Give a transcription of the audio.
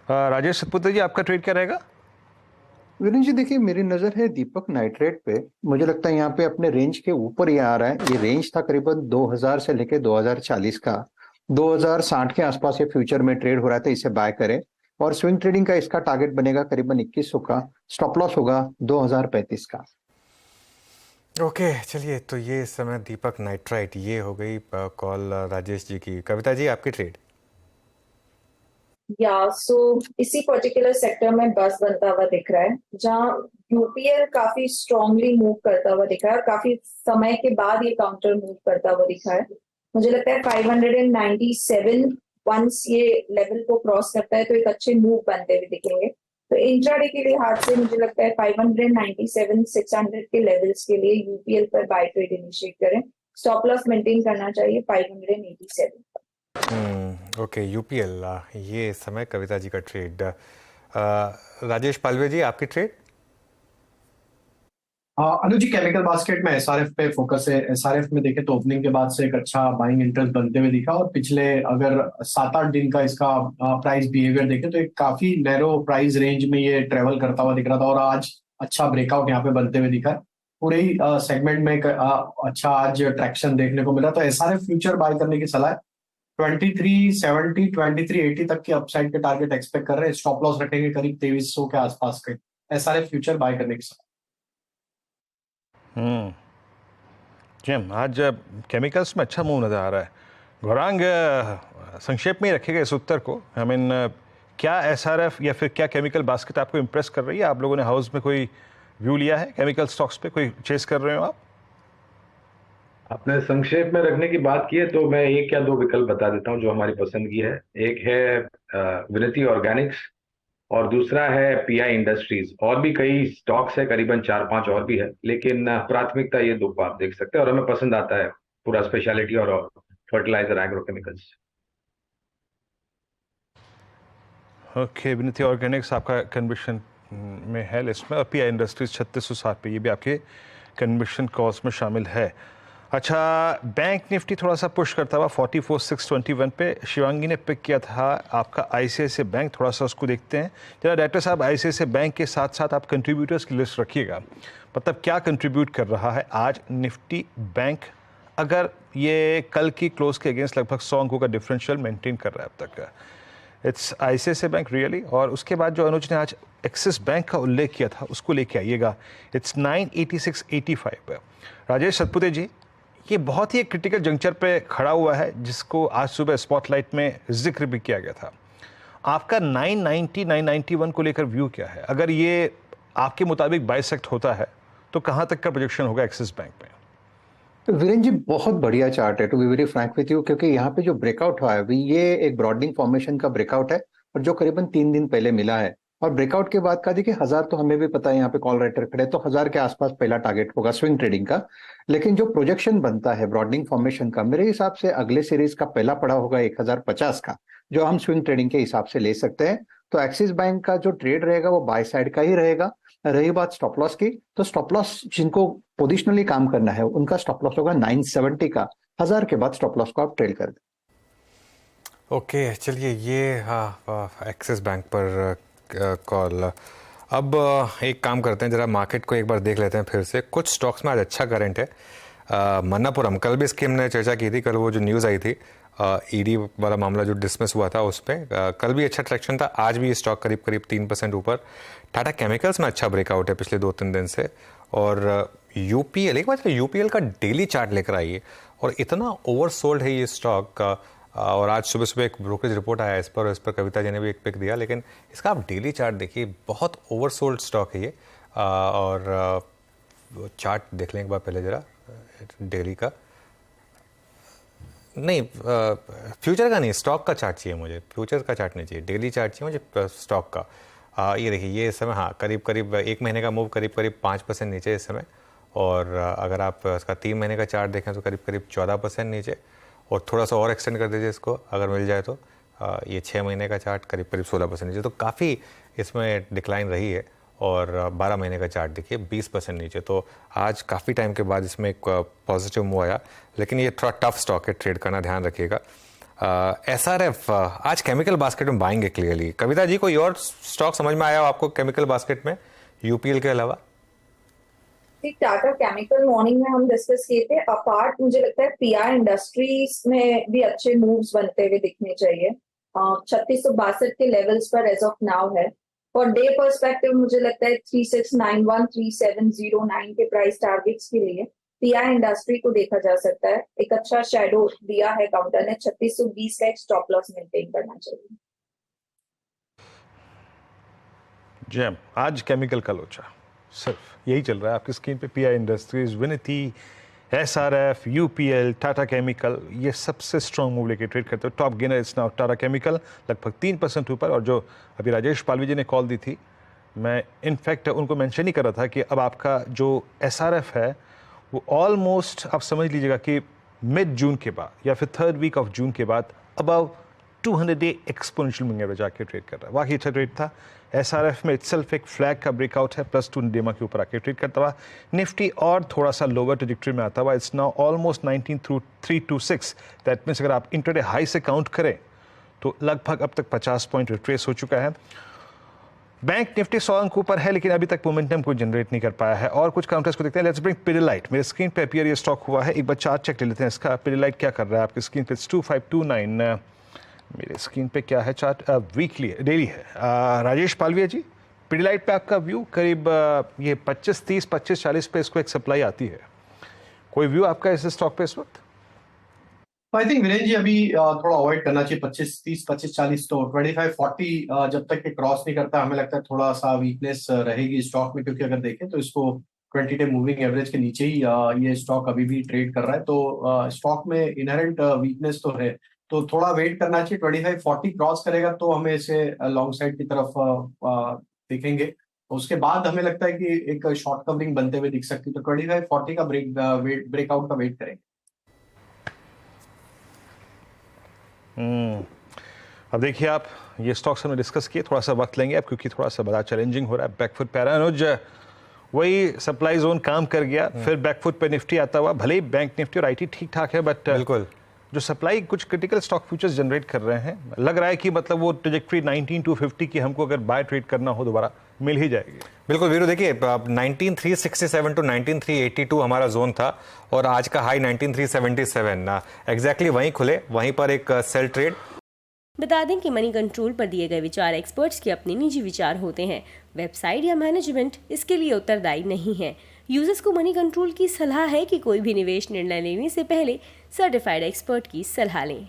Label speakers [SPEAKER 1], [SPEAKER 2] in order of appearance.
[SPEAKER 1] राजेश सतपुते जी, आपका ट्रेड क्या रहेगा?
[SPEAKER 2] विरेंद्र जी देखिए, मेरी नजर है दीपक नाइट्रेट पे। मुझे लगता है यहाँ पे अपने रेंज के ऊपर ये आ रहा है। ये रेंज था करीबन 2000 से लेके 2040 का। 2060 के आसपास ये फ्यूचर में ट्रेड हो रहा था, इसे बाय करें। और स्विंग ट्रेडिंग का इसका टारगेट बनेगा करीबन 2100 का। स्टॉप लॉस होगा 2035 का।
[SPEAKER 3] ओके चलिए, तो ये इस समय दीपक नाइट्राइट ये हो गई कॉल राजेश जी की। कविता जी, आपकी ट्रेड?
[SPEAKER 4] या सो इसी पर्टिकुलर सेक्टर में बस बनता हुआ दिख रहा है, जहां यूपीएल काफी स्ट्रांगली मूव करता हुआ दिखा है और काफी समय के बाद ये काउंटर मूव करता हुआ दिखा है। मुझे लगता है 597 वंस ये लेवल को क्रॉस करता है तो एक अच्छे मूव बनते हुए दिखेंगे। तो इंट्राडे के लिहाज से मुझे लगता है 597 600 के लेवल्स के लिए यूपीएल पर बाय ट्रेड इनिशिएट करें। स्टॉप लॉस मेंटेन करना चाहिए 587।
[SPEAKER 3] ओके, यूपीएल ये इस समय कविता जी का ट्रेड। राजेश पालवे जी, आपकी ट्रेड?
[SPEAKER 5] अनुज जी, केमिकल बास्केट में एसआरएफ पे फोकस है। एसआरएफ में देखें तो ओपनिंग के बाद से एक अच्छा बाइंग इंटरेस्ट बनते हुए दिखा, और पिछले अगर 7-8 दिन का इसका प्राइस बिहेवियर देखें तो एक काफी नैरो प्राइस रेंज में ये ट्रेवल करता हुआ दिख रहा था, और आज अच्छा ब्रेकआउट यहाँ पे बनते हुए दिखा है। पूरे ही सेगमेंट में एक अच्छा आज ट्रैक्शन देखने को मिला। तो एसआरएफ फ्यूचर बाय करने की सलाह है। 2370 2380 तक की अपसाइड के टारगेट एक्सपेक्ट कर रहे हैं। स्टॉप लॉस रखेंगे करीब 2300 के आसपास के। एसआरएफ फ्यूचर बाय करने की सलाह।
[SPEAKER 1] जिम आज केमिकल्स में अच्छा मूव नज़र आ रहा है। गौरांग, संक्षेप में ही रखिएगा इस उत्तर को। आई मीन, क्या एसआरएफ या फिर क्या केमिकल बास्केट आपको इम्प्रेस कर रही है? आप लोगों ने हाउस में कोई व्यू लिया है केमिकल स्टॉक्स पे? कोई चेस कर रहे हो आप?
[SPEAKER 6] आपने संक्षेप में रखने की बात की है तो मैं एक या दो विकल्प बता देता हूं जो हमारी पसंद की है। एक है विनती ऑर्गेनिक्स, और दूसरा है पीआई इंडस्ट्रीज। और भी कई स्टॉक्स है, करीबन 4-5 और भी है, लेकिन प्राथमिकता ये दो को आप देख सकते हैं। और हमें पसंद आता है पूरा स्पेशलिटी और फर्टिलाइजर एग्रोकेमिकल्स।
[SPEAKER 1] ओके, विनती ऑर्गेनिक्स आपका कन्विक्शन में है लिस्ट में, और पीआई इंडस्ट्रीज 3660 पे, ये भी आपके कन्विक्शन कॉस्ट में शामिल है। अच्छा, बैंक निफ्टी थोड़ा सा पुश करता हुआ 44,621 पे। शिवांगी ने पिक किया था आपका आईसीआईसीआई बैंक, थोड़ा सा उसको देखते हैं जरा। डायरेक्टर साहब, आईसीआईसीआई बैंक के साथ साथ आप कंट्रीब्यूटर्स की लिस्ट रखिएगा, मतलब क्या कंट्रीब्यूट कर रहा है आज निफ्टी बैंक, अगर ये कल की क्लोज के अगेंस्ट लगभग 100 अंकों का डिफरेंशियल मेंटेन कर रहा है अब तक का। It's ICICI bank really. और उसके बाद जो अनुज ने आज एक्सिस बैंक का उल्लेख किया था उसको लेके आइएगा। इट्स 986.85 पर। राजेश सतपुते जी, ये बहुत ही एक क्रिटिकल जंक्चर पे खड़ा हुआ है, जिसको आज सुबह स्पॉटलाइट में जिक्र भी किया गया था। आपका 990 991 को लेकर व्यू क्या है? अगर ये आपके मुताबिक बाइसेक्ट होता है तो कहाँ तक का प्रोजेक्शन होगा एक्सिस बैंक में?
[SPEAKER 2] तो वीरेंद्र जी, बहुत बढ़िया चार्ट है to be very frank with you, क्योंकि यहाँ पे जो ब्रेकआउट हुआ है अभी, ये एक ब्रॉडनिंग फॉर्मेशन का ब्रेकआउट है, और जो करीबन 3 दिन पहले मिला है। और ब्रेकआउट के बाद का देखिए, 1000 तो हमें भी पता है, यहाँ पे कॉल राइटर खड़े, तो 1000 के आसपास पहला टारगेट होगा स्विंग ट्रेडिंग का। लेकिन जो प्रोजेक्शन बनता है ब्रॉडनिंग फॉर्मेशन का, मेरे हिसाब से अगले सीरीज का पहला पड़ा होगा 1050 का, जो हम स्विंग ट्रेडिंग के हिसाब से ले सकते हैं। तो एक्सिस बैंक का जो ट्रेड रहेगा वो बाय साइड का ही रहेगा। रही बात स्टॉप लॉस की, तो स्टॉप लॉस जिनको पोजिशनली काम करना है उनका स्टॉप लॉस होगा 970 का। 1000 के बाद स्टॉप लॉस को आप ट्रेल कर दें।
[SPEAKER 3] ओके चलिए, ये एक्सिस बैंक पर कॉल। अब एक काम करते हैं, जरा मार्केट को एक बार देख लेते हैं फिर से। कुछ स्टॉक्स में आज अच्छा करंट है। मन्नापुरम, कल भी इसकी हमने चर्चा की थी, कल वो जो न्यूज़ आई थी ईडी वाला मामला जो डिसमिस हुआ था उस पर, कल भी अच्छा ट्रैक्शन था। आज भी ये स्टॉक करीब करीब 3% ऊपर। टाटा केमिकल्स में अच्छा ब्रेकआउट है पिछले 2-3 दिन से। और यूपीएल, एक बार यूपीएल का डेली चार्ट लेकर आइए, और इतना ओवरसोल्ड है ये स्टॉक का। और आज सुबह सुबह एक ब्रोकरेज रिपोर्ट आया इस पर कविता जी ने भी एक पिक दिया, लेकिन इसका आप डेली चार्ट देखिए, बहुत ओवरसोल्ड स्टॉक है ये। और चार्ट देख लें एक बार पहले ज़रा, डेली का नहीं, फ्यूचर का नहीं, स्टॉक का चार्ट चाहिए मुझे। फ्यूचर का चार्ट नहीं चाहिए, डेली चार्ट चाहिए मुझे स्टॉक का। ये देखिए, ये इस समय हाँ करीब करीब 1 महीने का मूव करीब करीब 5% नीचे इस समय। और अगर आप इसका 3 महीने का चार्ट देखें तो करीब करीब 14% नीचे। और थोड़ा सा और एक्सटेंड कर दीजिए इसको अगर मिल जाए तो, ये 6 महीने का चार्ट करीब करीब 16% नीचे। तो काफ़ी इसमें डिक्लाइन रही है। और 12 महीने का चार्ट देखिए 20% नीचे। तो आज काफ़ी टाइम के बाद इसमें एक पॉजिटिव मूव आया, लेकिन ये थोड़ा टफ स्टॉक है ट्रेड करना, ध्यान रखिएगा। SRF आज केमिकल बास्केट में बाएंगे क्लियरली। कविता जी, कोई और स्टॉक समझ में आया हो आपको केमिकल बास्केट में UPL के अलावा?
[SPEAKER 4] टाटा केमिकल मॉर्निंग में हम डिस्कस किए थे। अपार्ट मुझे लगता है PI इंडस्ट्रीज में भी अच्छे मूव्स बनते हुए दिखने चाहिए। 3662 के लेवल्स पर एज ऑफ नाउ है। और डे पर्सपेक्टिव मुझे लगता है 3691 3709 के प्राइस टारगेट्स के लिए PI इंडस्ट्री को देखा जा सकता है। एक अच्छा शेडो दिया है काउंटर ने, 3620 का एक स्टॉप लॉस मेंटेन करना चाहिए।
[SPEAKER 1] जैम आज केमिकल का लोचा सिर्फ यही चल रहा है आपकी स्क्रीन पे। PI industries, Vinati, SRF, UPL, Tata chemical, ये सबसे स्ट्रॉन्ग मूव लेके ट्रेड करते हो। Top gainer it's now Tata chemical, लगभग 3% ऊपर। और जो अभी राजेश पालवी जी ने कॉल दी थी, मैं इनफैक्ट उनको मेंशन ही कर रहा था कि अब आपका जो SRF है वो ऑलमोस्ट आप समझ लीजिएगा कि मिड जून के बाद या फिर 3rd वीक ऑफ जून के बाद above 200 day exponential moving average आके ट्रेड कर रहा है। वाकई अच्छा ट्रेड था। SRF में इटसेल्फ एक फ्लैग का ब्रेकआउट है, +2 डेमा के ऊपर आके ट्रेड करता हुआ। निफ्टी और थोड़ा सा लोअर ट्रेजेक्टरी में आता हुआ, it's now almost 19,326। That means अगर आप इंटरडे हाई से काउंट करें तो लगभग अब तक 50 पॉइंट रिट्रेस हो चुका है। बैंक निफ्टी 100 अंक ऊपर है, लेकिन अभी तक मोमेंटम को जनरेट नहीं कर पाया है। और कुछ काउंटर्स को देखते हैं। Let's bring Pidilite. मेरे स्क्रीन पे अपीयर ये स्टॉक हुआ है। एक बार चार्ट चेक ले लेते हैं इसका। पिडिलाइट क्या कर रहा है आपकी स्क्रीन पे? 2529। मेरे स्क्रीन पे क्या है चार्ट? वीकली डेली है। राजेश पालविया जी, पिडिलाइट पे आपका व्यू करीब ये 25-30, 25-40 पे इसको एक सप्लाई आती है। कोई व्यू आपका इस स्टॉक पे इस वक्त?
[SPEAKER 5] आई थिंक विनेश जी अभी थोड़ा अवॉइड करना चाहिए 25-30, 25-40 तो 25-40 जब तक ये क्रॉस नहीं करता हमें लगता है थोड़ा सा वीकनेस रहेगी स्टॉक में। क्योंकि अगर देखें तो इसको 20 डे मूविंग एवरेज के नीचे ही ये स्टॉक अभी भी ट्रेड कर रहा है। तो स्टॉक में इनहेरेंट वीकनेस तो है, तो थोड़ा वेट करना चाहिए। 25-40 क्रॉस करेगा तो हमें इसे लॉन्ग साइड की तरफ देखेंगे। उसके बाद हमें लगता है कि एक शॉर्ट कवरिंग बनते हुए दिख सकती है। तो 25-40 का ब्रेकआउट का वेट करेंगे।
[SPEAKER 1] अब देखिए आप, ये स्टॉक्स हमने डिस्कस किए, थोड़ा सा वक्त लेंगे अब क्योंकि थोड़ा सा बड़ा चैलेंजिंग हो रहा है। बैकफुट पे आ रहा है अनुज, वही सप्लाई जोन काम कर गया, फिर बैकफुट पे निफ्टी आता हुआ। भले ही बैंक निफ्टी और IT ठीक ठाक है, बट
[SPEAKER 3] बिल्कुल
[SPEAKER 1] जो सप्लाई कुछ क्रिटिकल स्टॉक फ्यूचर्स जनरेट कर रहे हैं, लग रहा है कि मतलब वो ट्रेजेक्ट्री 19,250 की हमको अगर बाय ट्रेड करना हो दोबारा मिल ही जाएगी।
[SPEAKER 3] बिल्कुल वीरू, देखिए 19,367 टू 19,382 हमारा जोन था और आज का हाई 19,377 एग्जैक्टली वहीं खुले, वहीं पर एक सेल ट्रेड।
[SPEAKER 7] बता दें कि मनी कंट्रोल पर दिए गए विचार एक्सपर्ट्स के अपने निजी विचार होते हैं। वेबसाइट या मैनेजमेंट इसके लिए उत्तरदायी नहीं है। यूजर्स को मनी कंट्रोल की सलाह है कि कोई भी निवेश निर्णय लेने से पहले सर्टिफाइड एक्सपर्ट की सलाह लें।